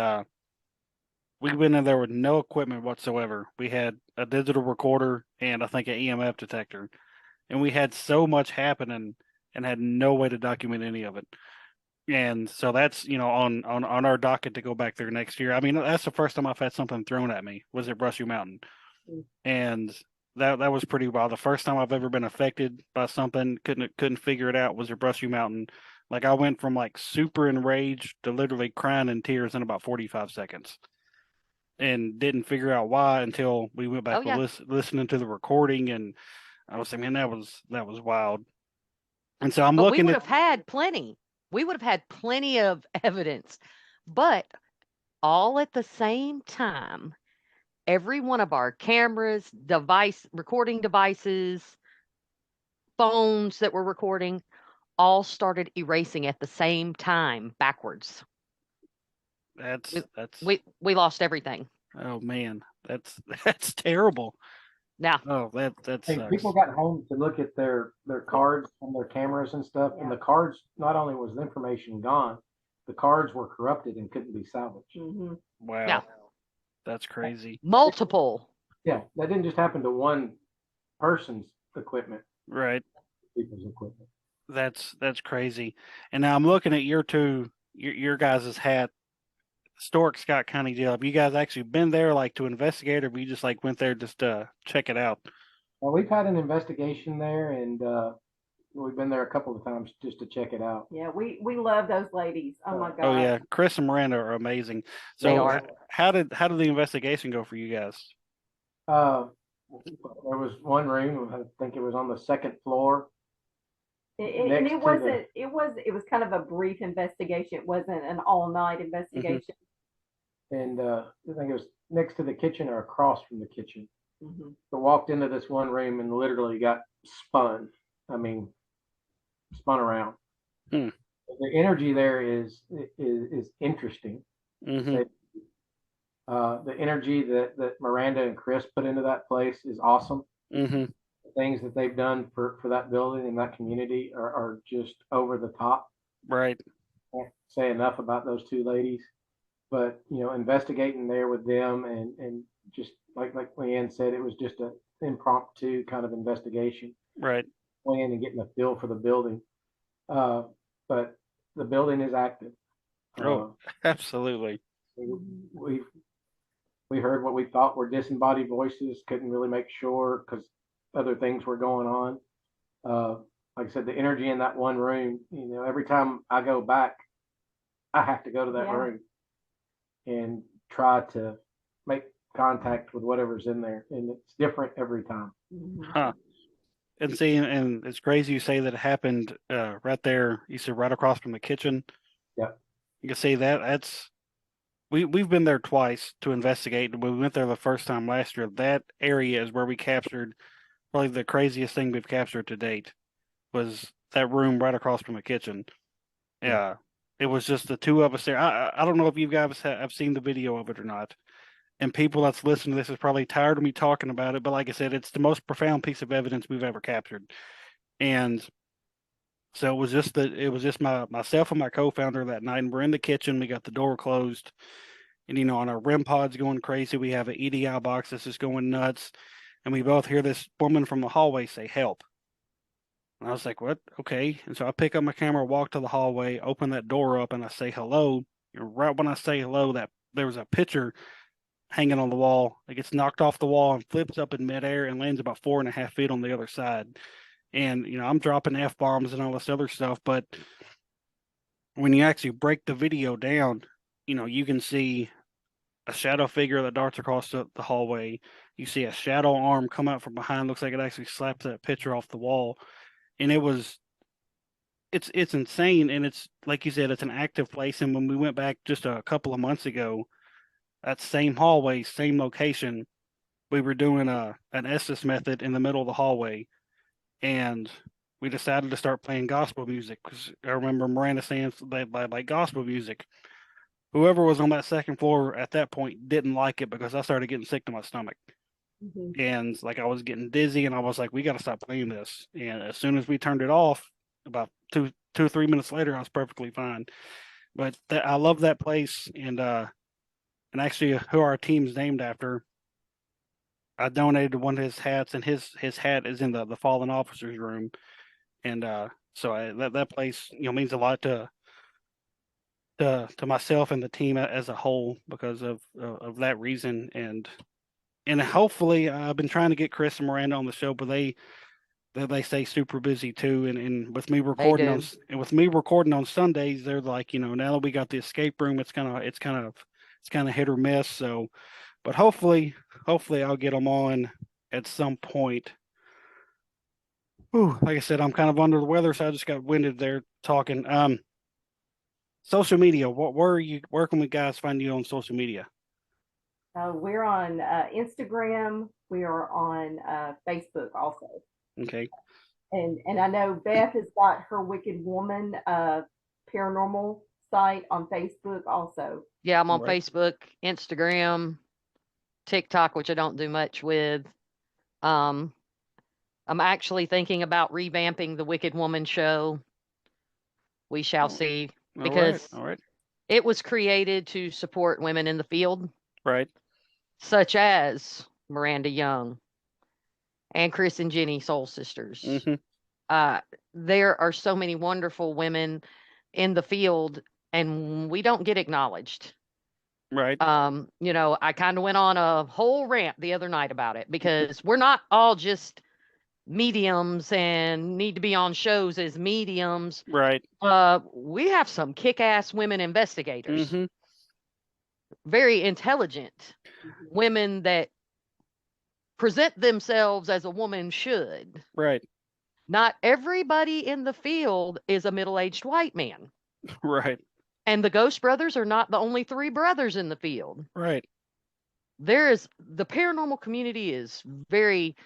we went in there with no equipment whatsoever. We had a digital recorder and I think an EMF detector, and we had so much happening and had no way to document any of it. And so that's on our docket to go back there next year. I mean, that's the first time I've had something thrown at me was at Brushy Mountain, and that was pretty wild. The first time I've ever been affected by something, couldn't figure it out was at Brushy Mountain. Like I went from like super enraged to literally crying in tears in about 45 seconds, and didn't figure out why until we went Oh back to yeah. listening to the recording, and I was saying, man, that was wild. And so I'm But we looking would at have had plenty. We would have had plenty of evidence. But all at the same time, every one of our cameras, recording devices, phones that were recording, all started erasing at the same time backwards. We that's we lost everything. oh man, that's terrible. Now, Oh, that Hey, sucks. people got home to look at their cards and their cameras and stuff, and Yeah. the cards, not only was the information gone, the cards were corrupted and couldn't be salvaged. Mm-hmm. Wow, now that's crazy. multiple. Yeah, that didn't just happen to one person's equipment, Right. people's equipment. That's crazy. And now I'm looking at your guys' hat. Stork Scott County Jail. Have you guys actually been there like to investigate, or we just like went there just to check it out? Well, we've had an investigation there, and we've been there a couple of times just to check it out. Yeah, we love those ladies. Oh my Oh God. yeah, Chris and Miranda are amazing. They So are. how did the investigation go for you guys? Uh, there was one room, I think it was on the second floor. And Next it to wasn't, it was kind of a brief investigation. It wasn't an all-night investigation. And I think it was next to the kitchen or across from the kitchen. Mm-hmm. So walked into this one room and literally got spun. I mean, spun around. Hmm. The energy there is interesting. Mm-hmm. The energy that Miranda and Chris put into that place is awesome. Mm-hmm. The things that they've done for that building and that community are just over the top. Right. Can't say enough about those two ladies. But investigating there with them and just like Leanne said, it was just an impromptu kind of investigation. Right. Going in and getting a feel for the building. But the building is active. Oh, absolutely. We heard what we thought were disembodied voices. Couldn't really make sure because other things were going on. Like I said, the energy in that one room. Every time I go back, I have to go to that room and try to make contact with whatever's in there, and it's different every time. Huh. And see, and it's crazy you say that it happened right there. You said right across from the kitchen. Yeah. You can see that's we've been there twice to investigate. When we went there the first time last year, that area is where we captured probably the craziest thing we've captured to date. Was that room right across from the kitchen? Yeah. It was just the two of us there. I don't know if you guys have seen the video of it or not. And people that's listening to this is probably tired of me talking about it, but like I said, it's the most profound piece of evidence we've ever captured. And so it was just myself and my co-founder that night, and we're in the kitchen. We got the door closed, and on our REM pods going crazy. We have an EDI box that's just going nuts, and we both hear this woman from the hallway say "help." And I was like, "What? Okay." And so I pick up my camera, walk to the hallway, open that door up, and I say hello. And right when I say hello, that there was a picture hanging on the wall. It gets knocked off the wall and flips up in midair and lands about 4.5 feet on the other side. And I'm dropping F-bombs and all this other stuff, but when you actually break the video down, you can see a shadow figure that darts across the hallway. You see a shadow arm come out from behind. Looks like it actually slaps that picture off the wall. And it's insane. And it's like you said, it's an active place. And when we went back just a couple of months ago, that same hallway, same location, we were doing an Estes method in the middle of the hallway, and we decided to start playing gospel music because I remember Miranda saying they like gospel music. Whoever was on that second floor at that point didn't like it because I started getting sick to my stomach. Mhm. and like I was getting dizzy, and I was like, we got to stop playing this. And as soon as we turned it off, about 3 minutes later, I was perfectly fine. But I love that place, and actually, who our team's named after, I donated one of his hats, and his hat is in the fallen officers room, and so that place means a lot to myself and the team as a whole because of that reason, and hopefully I've been trying to get Chris and Miranda on the show, but they stay super busy too, and with me They recording do. on Sundays, they're like, now that we got the escape room, it's kind of hit or miss. So, but hopefully I'll get them on at some point. Whew, like I said, I'm kind of under the weather, so I just got winded there talking. Social media. Where can we guys find you on social media? We're on Instagram. We are on Facebook also. Okay. And I know Beth has got her Wicked Woman paranormal site on Facebook also. Yeah, I'm on Right. Facebook, Instagram, TikTok, which I don't do much with. Um, I'm actually thinking about revamping the Wicked Woman show. We shall Oh, see, all right. because All right. it was created to support women in the field, Right. such as Miranda Young and Chris and Jenny, Soul Sisters. Mm-hmm. Uh, there are so many wonderful women in the field, and we don't get acknowledged. Right. I kind of went on a whole rant the other night about it, because we're not all just mediums and need to be on shows as mediums. Right. We have some kick-ass women investigators, Mm-hmm. very intelligent Mhm. women that present themselves as a woman should. Right. Not everybody in the field is a middle-aged white man. Right. And the Ghost Brothers are not the only three brothers in the field. Right. The paranormal community is very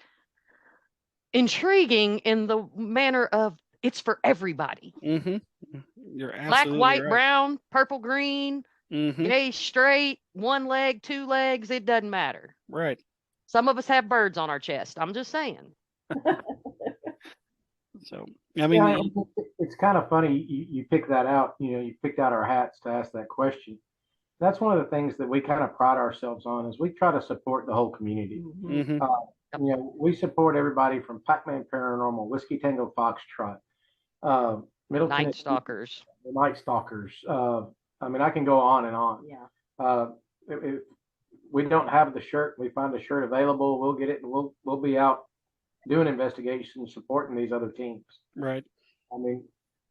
intriguing in the manner of it's for everybody. Mm-hmm. You're Black, absolutely white, right. brown, purple, green, Mm-hmm. gay, straight, one leg, two legs, it doesn't matter. Right. Some of us have birds on our chest. I'm just saying. So I mean, It's kind of funny you pick that out. You picked out our hats to ask that question. That's one of the things that we kind of pride ourselves on is we try to support the whole community. Mhm. mm-hmm. We support everybody from Pac-Man Paranormal, Whiskey Tango Foxtrot, uh, Middle Night Tennessee, stalkers. the Night Stalkers. I mean, I can go on and on. Yeah. If we don't have the shirt, we find a shirt available, we'll get it, and we'll be out doing investigations, supporting these other teams. Right. I mean,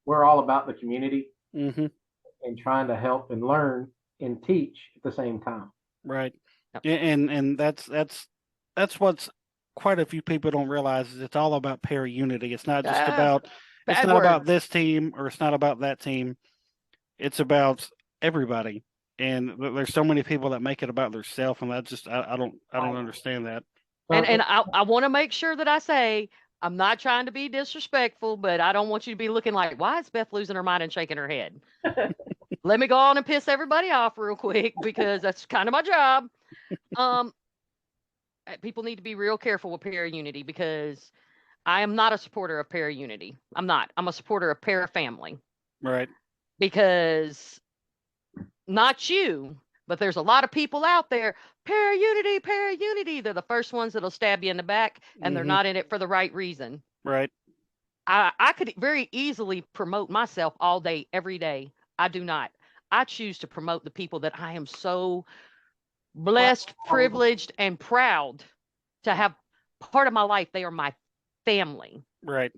we're all about the community Mm-hmm. and trying to help and learn and teach at the same time. Right. Yep. And that's what's quite a few people don't realize is it's all about pair unity. It's not just about Bad word. this team or it's not about that team. It's about everybody. And there's so many people that make it about themselves, and that's just I don't understand that. And I want to make sure that I say, I'm not trying to be disrespectful, but I don't want you to be looking like, why is Beth losing her mind and shaking her head? Let me go on and piss everybody off real quick, because that's kind of my job. People need to be real careful with para-unity, because I am not a supporter of para-unity. I'm not. I'm a supporter of para-family, Right. because not you, but there's a lot of people out there. Para-unity, para-unity. They're the first ones that'll stab you in the back, and they're Mhm. not in it for the right reason. Right. I could very easily promote myself all day, every day. I do not. I choose to promote the people that I am so blessed, privileged, and proud to have part of my life. They are my family. Right.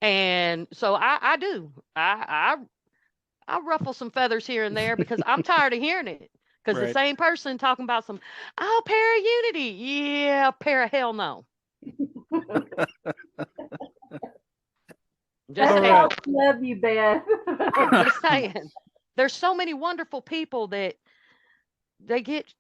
And so I do. I ruffle some feathers here and there, because I'm tired of hearing it. Because the Right. same person talking about para unity. Yeah, para hell no. Just That's saying. why I love you, Beth. Just saying. There's so many wonderful people that they get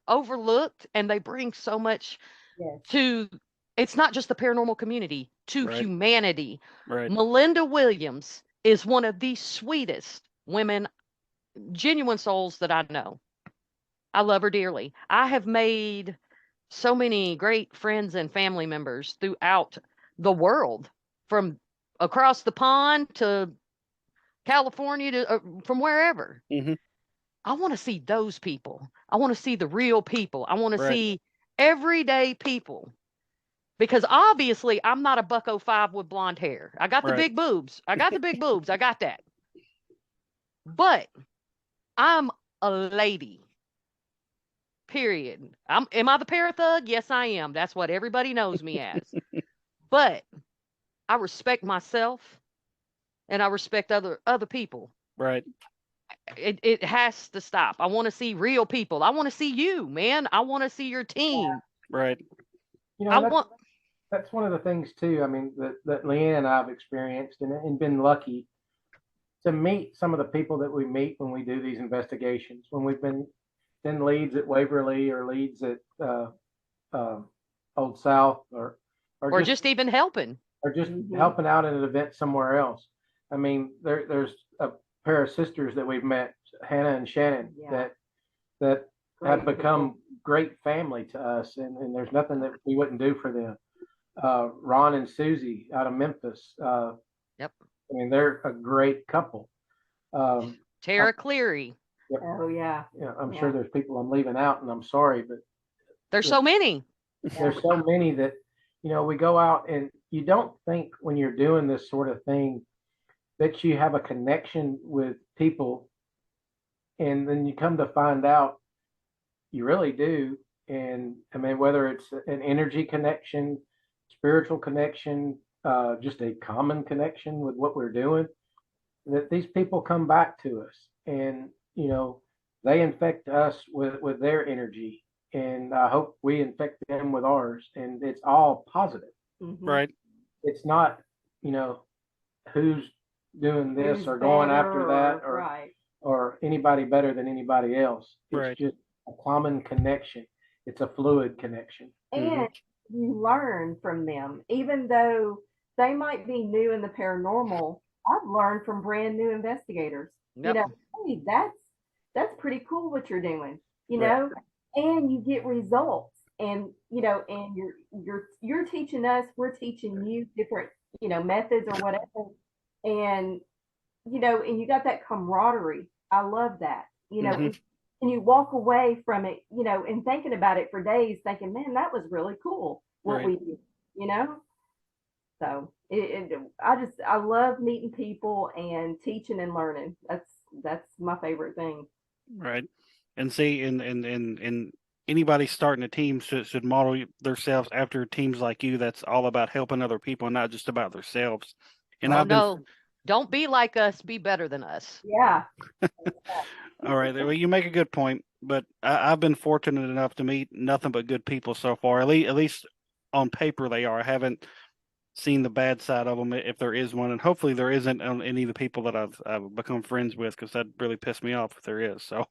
overlooked, and they bring so much Yes. to, it's not just the paranormal community, to Right. humanity. Right. Melinda Williams is one of the sweetest women, genuine souls that I know. I love her dearly. I have made so many great friends and family members throughout the world, from across the pond to California to from wherever. Hmm. I want to see those people. I want to see the real people. I want to Right. see everyday people. Because obviously I'm not a buck 05 with blonde hair. I got the Right. big boobs. I got the big boobs. I got that. But I'm a lady. Period. Am I the parathug? Yes, I am. That's what everybody knows me as. But I respect myself and I respect other people. Right. It has to stop. I want to see real people. I want to see you, man. I want to see your team. Right. You I know, want that's one of the things too. I mean, that Leanne and I've experienced and been lucky to meet some of the people that we meet when we do these investigations. When we've been leads at Waverly or leads at uh, Old South or just even helping. helping out at an event somewhere else. I mean, there's a pair of sisters that we've met, Hannah and Shannon, Yeah. that Great have become people. great family to us, and there's nothing that we wouldn't do for them. Ron and Susie out of Memphis. Yep. I mean, they're a great couple. Tara Cleary. Yep. Oh yeah. You know, I'm Yeah. sure there's people I'm leaving out, and I'm sorry, but There's so many. there's so many that, you know, we go out and you don't think when you're doing this sort of thing that you have a connection with people, and then you come to find out you really do. And I mean, whether it's an energy connection, spiritual connection, just a common connection with what we're doing, that these people come back to us, and you know, they infect us with their energy, and I hope we infect them with ours, and it's all positive. Mhm. Right. It's not, you know, who's doing this Who's or going after better that or right. or anybody better than anybody else. It's Right. just a common connection. It's a fluid connection. And you learn from them, even though they might be new in the paranormal. I've learned from brand new investigators. Yep. You know, hey, that's pretty cool what you're doing. You Right. know, and you get results, and you know, and you're teaching us, we're teaching you different, you know, methods or whatever, and you know, and you got that camaraderie. I love that. You know, Mhm. and you walk away from it, you know, and thinking about it for days, thinking, man, that was really cool what Right. we did, you know? So I love meeting people and teaching and learning. That's my favorite thing. Right. And see, and anybody starting a team should model themselves after teams like you. That's all about helping other people, not just about themselves. And Oh I've been no. Don't be like us, be better than us. Yeah. all right. Well, you make a good point, but I've been fortunate enough to meet nothing but good people so far. At least on paper they are. I haven't seen the bad side of them if there is one, and hopefully there isn't on any of the people that I've become friends with, because that really pissed me off if there is. So,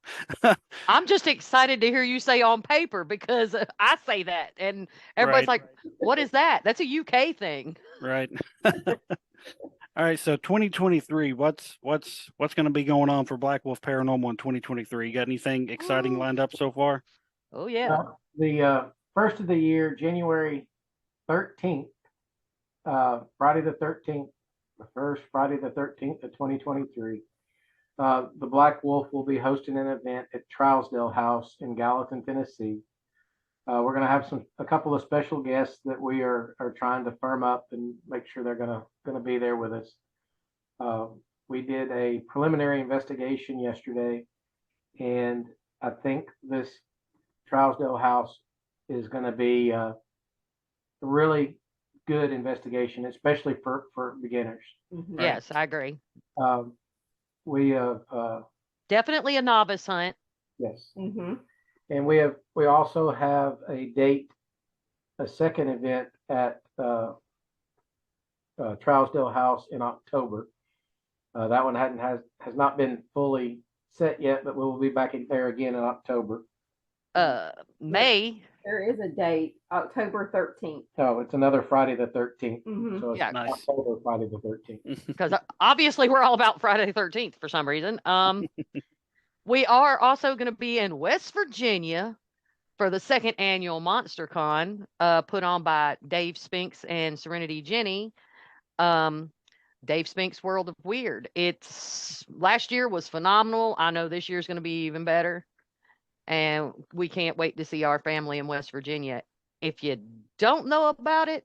I'm just excited to hear you say on paper because I say that and everybody's right, like, what is that? That's a UK thing. right. All right, so 2023, what's going to be going on for Black Wolf Paranormal in 2023? You got anything exciting lined up so far? Oh yeah. The first of the year, January 13th, Friday the 13th, the first Friday the 13th of 2023, the Black Wolf will be hosting an event at Trousdale House in Gallatin, Tennessee. We're going to have a couple of special guests that we are trying to firm up and make sure they're going to be there with us. We did a preliminary investigation yesterday, and I think this Trousdale House is going to be a really good investigation, especially for beginners. Mhm. Right. Yes, I agree. We have Definitely a novice hunt. yes, Mhm. and we also have a date, a second event at Trousdale House in October. That one has not been fully set yet, but we will be back there again in October. May. There is a date, October 13th. Oh, it's another Friday the 13th. Mhm. So it's Yeah. Nice. October Friday the 13th. Because obviously we're all about Friday the 13th for some reason. We are also going to be in West Virginia for the second annual Monster Con, put on by Dave Spinks and Serenity Jenny. Um, Dave Spinks World of Weird. It's last year was phenomenal. I know this year's going to be even better, and we can't wait to see our family in West Virginia. If you don't know about it,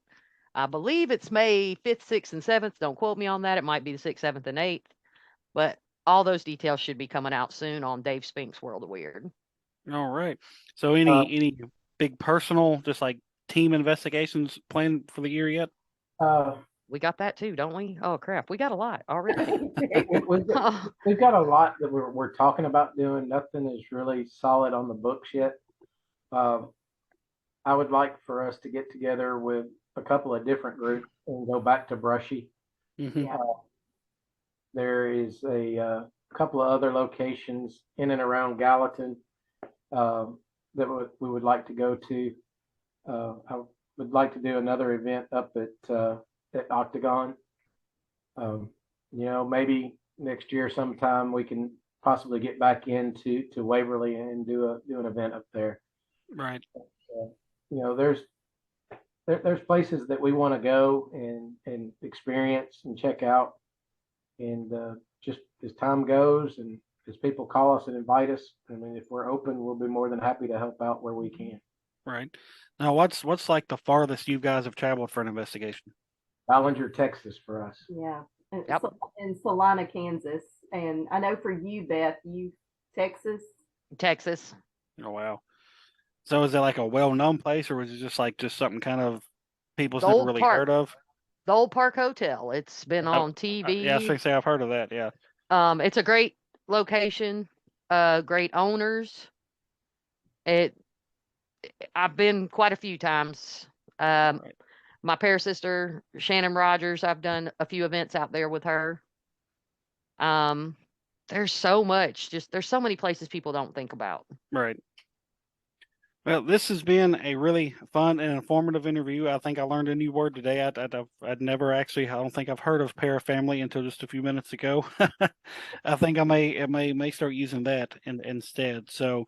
I believe it's May 5th, 6th, and 7th. Don't quote me on that. It might be the 6th, 7th, and 8th, but all those details should be coming out soon on Dave Spinks World of Weird. All right. So Uh, any big personal, just like team investigations planned for the year yet? We got that too, don't we? Oh crap, we got a lot already. We've got a lot that we're talking about doing. Nothing is really solid on the books yet. I would like for us to get together with a couple of different groups and go back to Brushy. Mm-hmm. Yeah. There is a couple of other locations in and around Gallatin that we would like to go to. I would like to do another event up at Octagon. Maybe next year sometime we can possibly get back into Waverly and do an event up there. Right. There's places that we want to go and experience and check out, and just as time goes and as people call us and invite us, I mean, if we're open, we'll be more than happy to help out where we can. Right. Now, what's like the farthest you guys have traveled for an investigation? Ballinger, Texas, for us. Yeah. And, Yep. and Salina, Kansas. And I know for you, Beth, you Texas. Texas. Oh wow. So is it like a well-known place, or was it just something kind of people's The never old really park. heard of? The Old Park Hotel. It's been Oh, on TV. Yeah, I was gonna say I've heard of that. Yeah. It's a great location, great owners. I've been quite a few times. Right. My pair sister, Shannon Rogers, I've done a few events out there with her. There's so much, there's so many places people don't think about. Right. Well, this has been a really fun and informative interview. I think I learned a new word today. I'd never actually, I don't think I've heard of parafamily until just a few minutes ago. I think I may start using that instead. So,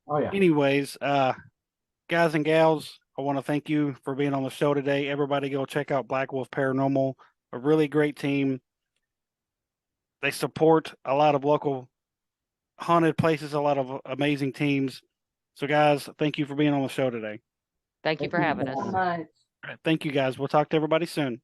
Oh yeah. anyways, guys and gals, I want to thank you for being on the show today. Everybody go check out Black Wolf Paranormal, a really great team. They support a lot of local haunted places, a lot of amazing teams. So, guys, thank you for being on the show today. Thank you for having So us. much. All right, thank you, guys. We'll talk to everybody soon.